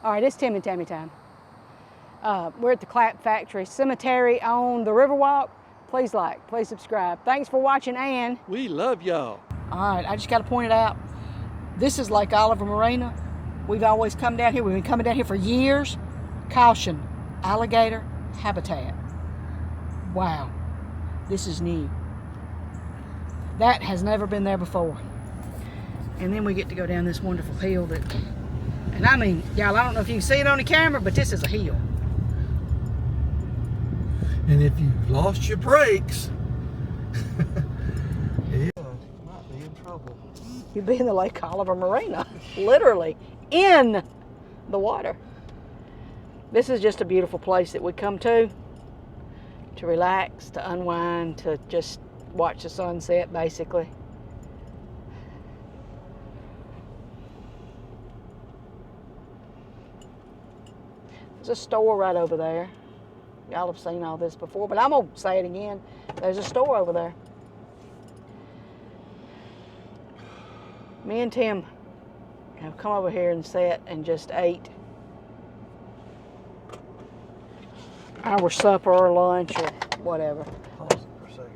All right, it's Tim and Tammy time. We're at the Clap Factory Cemetery on the Riverwalk. Please like, please subscribe. Thanks for watching, and we love y'all. All right, I just got to point it out. This is Lake Oliver Marina. We've always come down here. We've been coming down here for years. Caution, alligator habitat. Wow, this is new. That has never been there before. And then we get to go down this wonderful hill that, and I mean, y'all, I don't know if you can see it on the camera, but this is a hill. And if you lost your brakes, you might be in trouble. You'd be in the Lake Oliver Marina, literally in the water. This is just a beautiful place that we come to relax, to unwind, to just watch the sunset, basically. There's a store right over there. Y'all have seen all this before, but I'm going to say it again. There's a store over there. Me and Tim have come over here and sat and just ate our supper or lunch or whatever. Pause it for a second.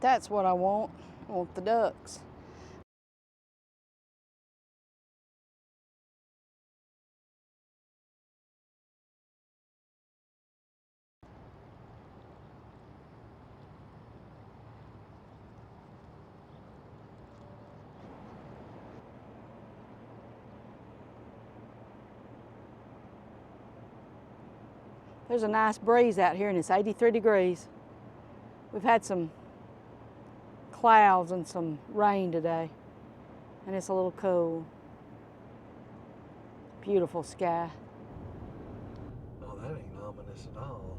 That's what I want. I want the ducks. There's a nice breeze out here and it's 83 degrees. We've had some clouds and some rain today, and it's a little cool. Beautiful sky. Oh, that ain't ominous at all.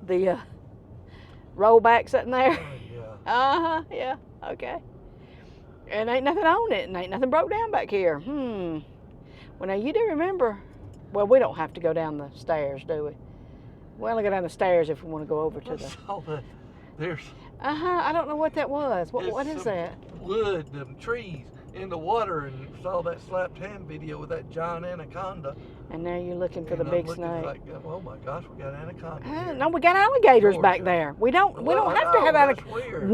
The rollback sitting there. Yeah. Yeah, okay. And ain't nothing on it, and ain't nothing broke down back here. Well, now you do remember, well, we don't have to go down the stairs, do we? We only go down the stairs if we want to go over to the... There's... I don't know what that was. What is that? Wood and trees in the water, and saw that slapped hand video with that giant anaconda. And now you're looking for the big snake. Like, oh my gosh, we got anaconda. No, we got alligators back there. We don't have to have alligators.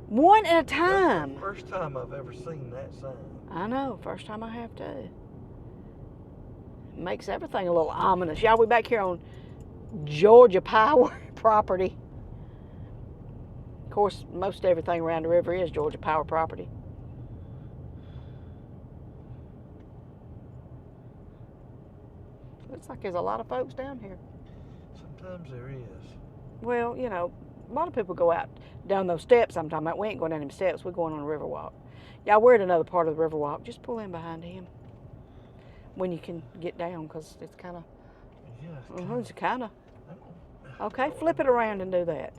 One at a time. That's the first time I've ever seen that sign. I know, first time I have too. Makes everything a little ominous. Y'all, we back here on Georgia Power property. Of course, most everything around the river is Georgia Power property. Looks like there's a lot of folks down here. Sometimes there is. Well, you know, a lot of people go out down those steps I'm talking about. We ain't going down them steps. We're going on the Riverwalk. Y'all, we're at another part of the Riverwalk. Just pull in behind him when you can get down, because it's kind of... Yeah, it's kind of... Okay, flip it around and do that.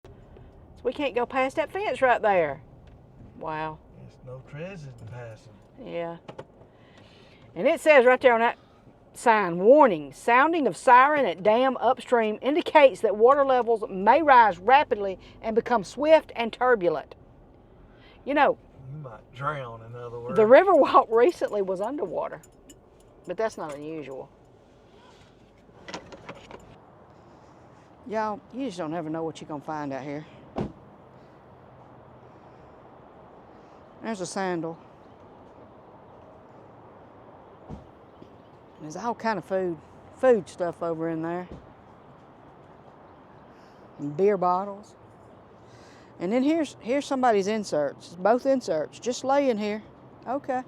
So we can't go past that fence right there. Wow. There's no transit passing. Yeah. And it says right there on that sign, warning, sounding of siren at dam upstream indicates that water levels may rise rapidly and become swift and turbulent. You know, you might drown, in other words. The Riverwalk recently was underwater, but that's not unusual. Y'all, you just don't ever know what you're going to find out here. There's a sandal. There's all kind of food stuff over in there. And beer bottles. And then here's somebody's inserts. Both inserts, just laying here. Okay.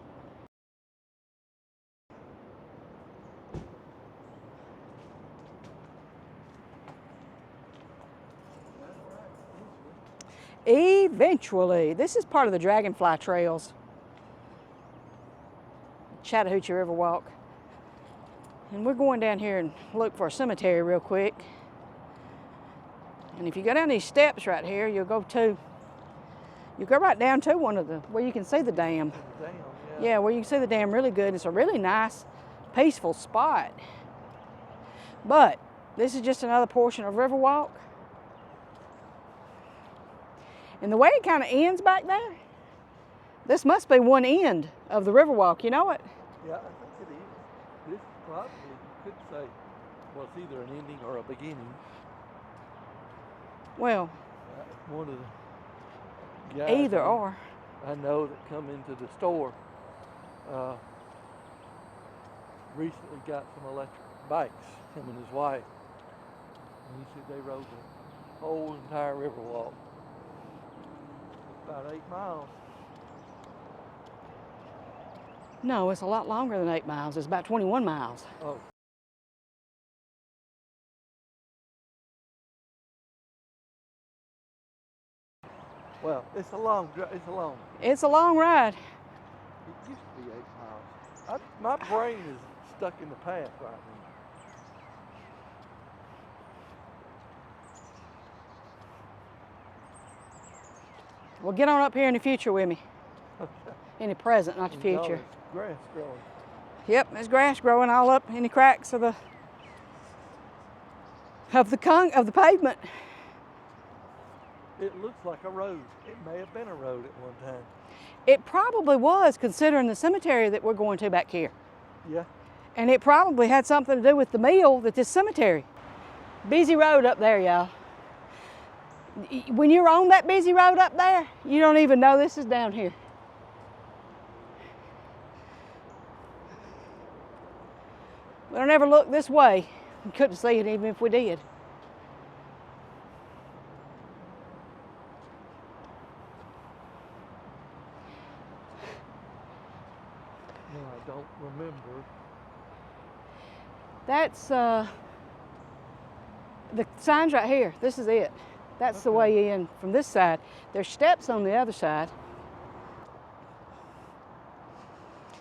Eventually. This is part of the Dragonfly Trails. Chattahoochee Riverwalk. And we're going down here and look for a cemetery real quick. And if you go down these steps right here, you'll go right down to one of the, where you can see the dam. Yeah, where you can see the dam really good. It's a really nice, peaceful spot. But this is just another portion of Riverwalk. And the way it kind of ends back there, this must be one end of the Riverwalk, you know it? Yeah, I think it is. This probably, you could say, well, it's either an ending or a beginning. Well, One of the guys either or. I know that come into the store recently got some electric bikes, him and his wife. And he said they rode the whole entire Riverwalk. It's about 8 miles. No, it's a lot longer than 8 miles. It's about 21 miles. Oh. Well, it's a long drive. It's a long ride. It used to be 8 miles. My brain is stuck in the past right now. Well, get on up here in the future with me. In the present, not the future. Grass growing. Yep, there's grass growing all up in the cracks of the pavement. It looks like a road. It may have been a road at one time. It probably was, considering the cemetery that we're going to back here. Yeah. And it probably had something to do with the mill that this cemetery. Busy road up there, y'all. When you're on that busy road up there, you don't even know this is down here. We don't ever look this way. We couldn't see it even if we did. No, I don't remember. That's the sign's right here. This is it. That's the way in from this side. There's steps on the other side.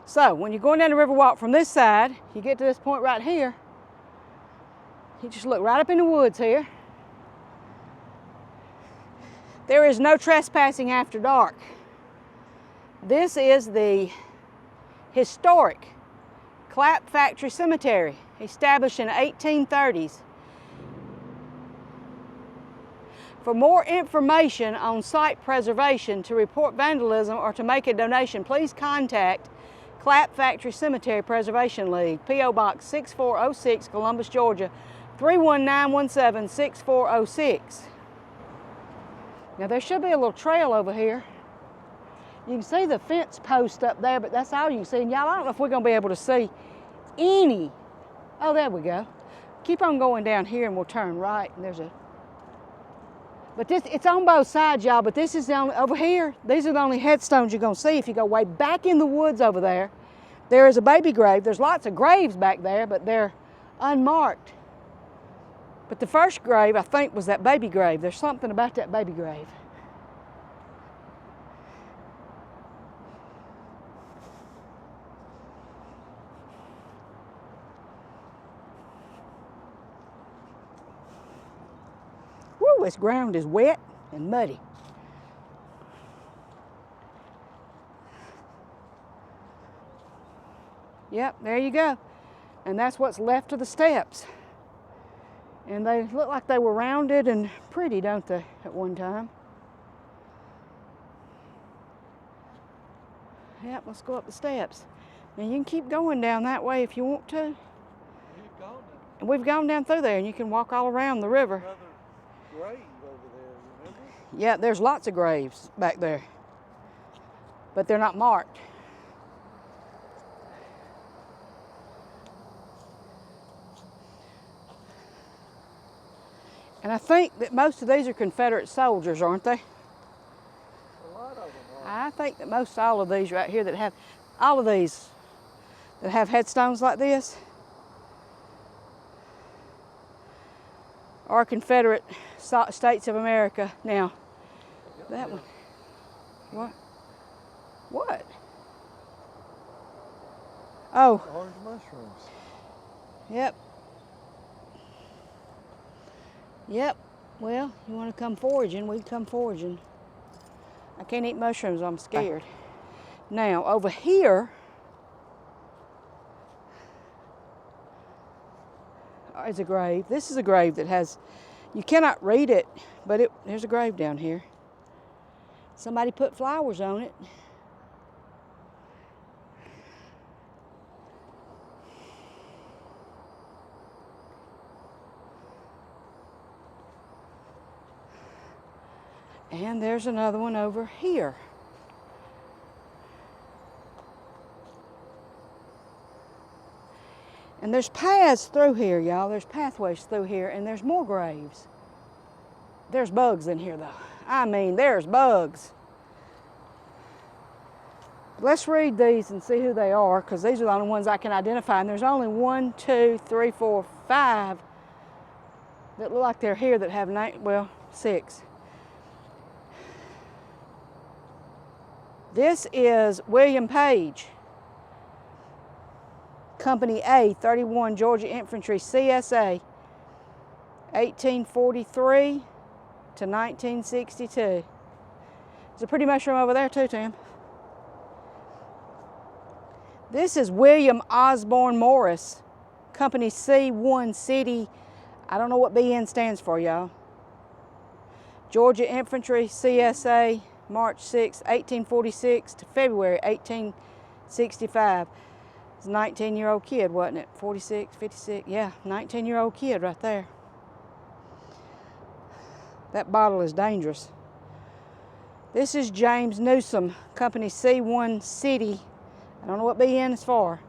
So when you're going down the Riverwalk from this side, you get to this point right here. You just look right up in the woods here. There is no trespassing after dark. This is the historic Clap Factory Cemetery, established in the 1830s. For more information on site preservation, to report vandalism, or to make a donation, please contact Clap Factory Cemetery Preservation League, P.O. Box 6406, Columbus, Georgia, 31917, 6406. Now there should be a little trail over here. You can see the fence post up there, but that's all you can see. And y'all, I don't know if we're gonna be able to see any. Oh, there we go. Keep on going down here and we'll turn right. And there's a, but this, it's on both sides, y'all, but this is the only, over here, these are the only headstones you're gonna see. If you go way back in the woods over there, there is a baby grave. There's lots of graves back there, but they're unmarked. But the first grave, I think, was that baby grave. There's something about that baby grave. Woo, this ground is wet and muddy. Yep, there you go. And that's what's left of the steps. And they look like they were rounded and pretty, don't they, at one time? Yep, let's go up the steps. Now you can keep going down that way if you want to. And we've gone down through there, and you can walk all around the river. Another grave over there, remember? Yeah, there's lots of graves back there, but they're not marked. And I think that most of these are Confederate soldiers, aren't they? A lot of them are. I think that most all of these right here that have, all of these that have headstones like this are Confederate States of America. Now, that one, what? What? Oh. Orange mushrooms. Yep. Yep. Well, you want to come foraging, we can come foraging. I can't eat mushrooms, I'm scared. Now, over here is a grave. This is a grave that has, you cannot read it, but there's a grave down here. Somebody put flowers on it. And there's another one over here. And there's paths through here, y'all. There's pathways through here, and there's more graves. There's bugs in here, though. I mean, there's bugs. Let's read these and see who they are, because these are the only ones I can identify. And there's only 1, 2, 3, 4, 5 that look like they're here that have well, 6. This is William Page, Company A, 31 Georgia Infantry, CSA, 1843 to 1962. There's a pretty mushroom over there too, Tim. This is William Osborne Morris, Company C1, City, I don't know what BN stands for, y'all. Georgia Infantry, CSA, March 6, 1846 to February 1865. It's a 19-year-old kid, wasn't it? 46, 56, yeah, 19-year-old kid right there. That bottle is dangerous. This is James Newsom, Company C1 City. I don't know what BN is for.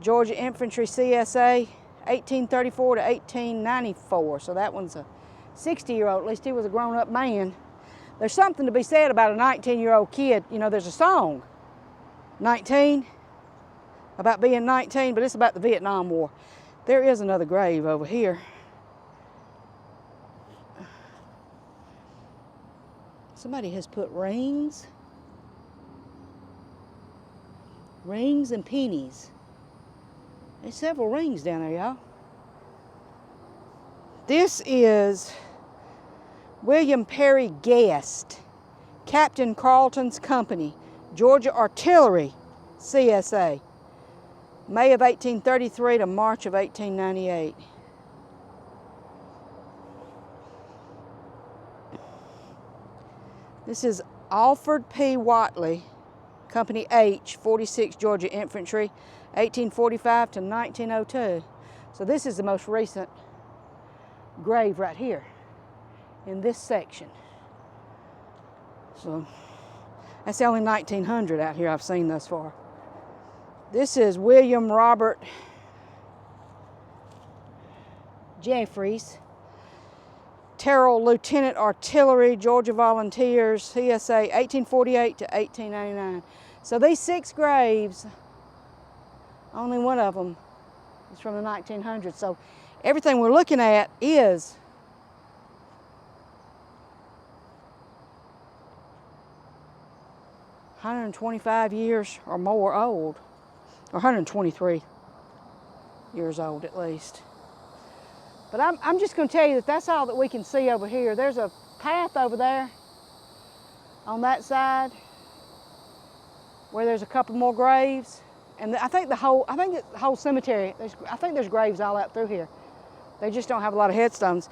Georgia Infantry, CSA, 1834 to 1894. So that one's a 60-year-old. At least he was a grown-up man. There's something to be said about a 19-year-old kid. You know, there's a song, 19, about being 19, but it's about the Vietnam War. There is another grave over here. Somebody has put rings and pennies. There's several rings down there, y'all. This is William Perry Guest, Captain Carlton's Company, Georgia Artillery, CSA, May of 1833 to March of 1898. This is Alfred P. Watley, Company H, 46 Georgia Infantry, 1845 to 1902. So this is the most recent grave right here in this section. So that's the only 1900 out here I've seen thus far. This is William Robert Jeffries, Terrell Lieutenant Artillery, Georgia Volunteers, CSA, 1848 to 1899. So these 6 graves, only one of them is from the 1900s. So everything we're looking at is $125 years or more old, or 123 years old at least. But I'm just going to tell you that that's all that we can see over here. There's a path over there on that side where there's a couple more graves, and I think the whole cemetery. I think there's graves all out through here. They just don't have a lot of headstones.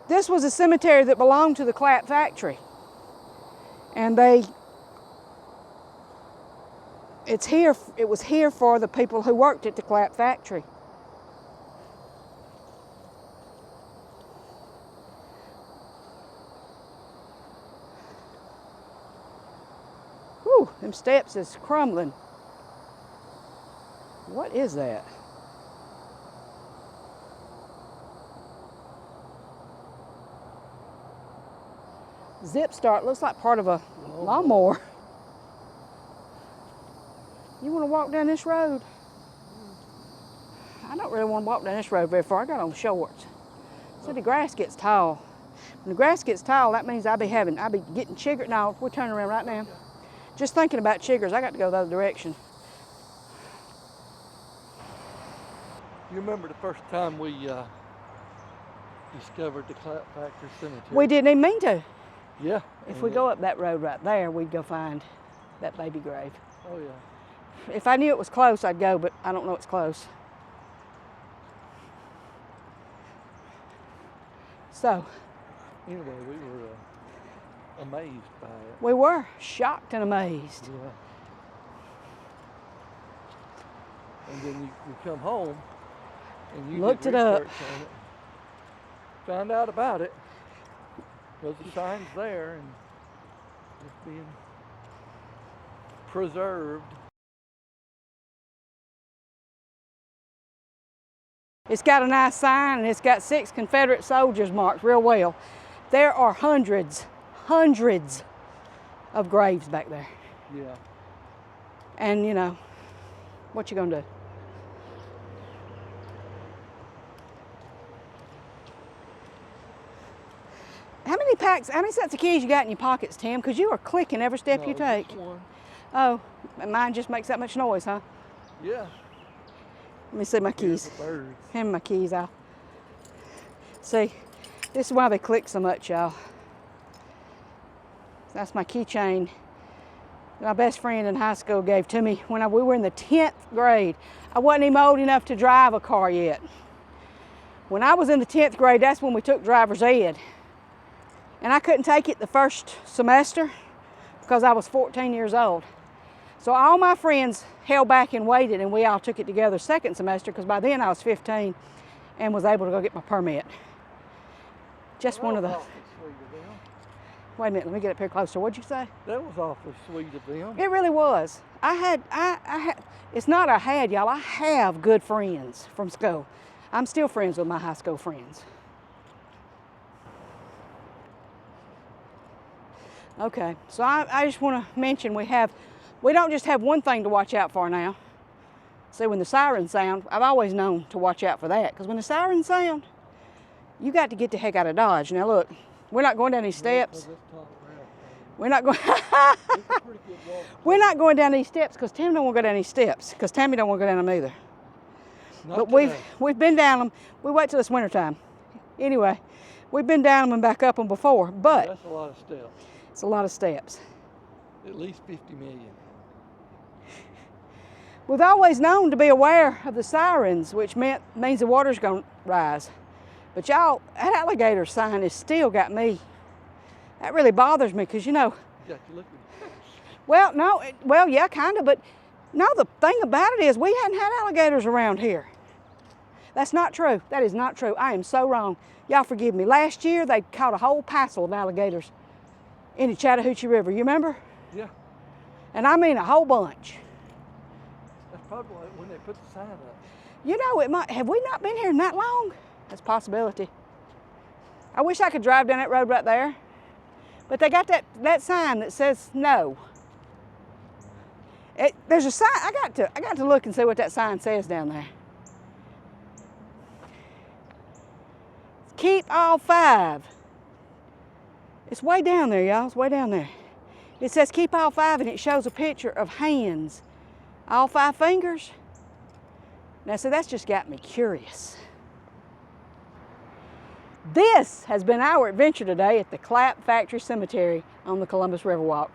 This was a cemetery that belonged to the Clapp factory, and it was here for the people who worked at the Clapp factory. Whew, them steps is crumbling. What is that? Zip start looks like part of a lawnmower. You want to walk down this road? I don't really want to walk down this road very far. I got on shorts. So the grass gets tall. When the grass gets tall, that means I'll be getting chiggers. No, we're turning around right now. Just thinking about chiggers, I got to go the other direction. You remember the first time we discovered the Clapp Factory Cemetery? We didn't even mean to. Yeah. If we go up that road right there, we'd go find that baby grave. Oh yeah. If I knew it was close, I'd go, but I don't know it's close. So. Anyway, we were amazed by it. We were shocked and amazed. Yeah. And then you come home and you Looked did it up. research on it, found out about it, because the sign's there and it's being preserved. It's got a nice sign and it's got 6 Confederate soldiers marked real well. There are hundreds of graves back there. Yeah. And you know, what you gonna do? How many sets of keys you got in your pockets, Tim? Because you are clicking every step you take. Just one. Oh, and mine just makes that much noise, huh? Yeah. Let me see my Here's keys. the birds. Hand me my keys out. See, this is why they click so much, y'all. That's my keychain that my best friend in high school gave to me when we were in the 10th grade. I wasn't even old enough to drive a car yet. When I was in the 10th grade, that's when we took driver's ed. And I couldn't take it the first semester because I was 14 years old. So all my friends held back and waited, and we all took it together second semester, because by then I was 15 and was able to go get my permit. Just one of the... Awfully sweet of them. Wait a minute, let me get up here closer. What'd you say? That was awfully sweet of them. It really was. I had, it's not I had, y'all, I have good friends from school. I'm still friends with my high school friends. Okay, so I just want to mention we don't just have one thing to watch out for now. See, when the sirens sound, I've always known to watch out for that, because when the sirens sound, you got to get the heck out of Dodge. Now look, we're not going down these steps. We're not going. We're not going down these steps because Tim don't want to go down these steps, because Tammy don't want to go down them either. But we've been down them. We wait till it's wintertime. Anyway, we've been down them and back up them before, but that's a lot of steps. It's a lot of steps. At least 50 million. We've always known to be aware of the sirens, which means the water's going to rise. But y'all, that alligator sign has still got me. That really bothers me, because you know. Got you looking. Well, no, well, yeah, kind of, but no, the thing about it is we hadn't had alligators around here. That's not true. That is not true. I am so wrong. Y'all forgive me. Last year, they caught a whole passel of alligators in the Chattahoochee River. You remember? Yeah. And I mean a whole bunch. That's probably when they put the sign up. You know, have we not been here that long? That's a possibility. I wish I could drive down that road right there. But they got that sign that says no. There's a sign. I got to look and see what that sign says down there. Keep all 5. It's way down there, y'all. It's way down there. It says keep all 5, and it shows a picture of hands. All 5 fingers. Now, so that's just got me curious. This has been our adventure today at the Clapp Factory Cemetery on the Columbus Riverwalk.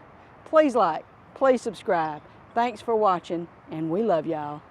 Please like, please subscribe. Thanks for watching, and we love y'all.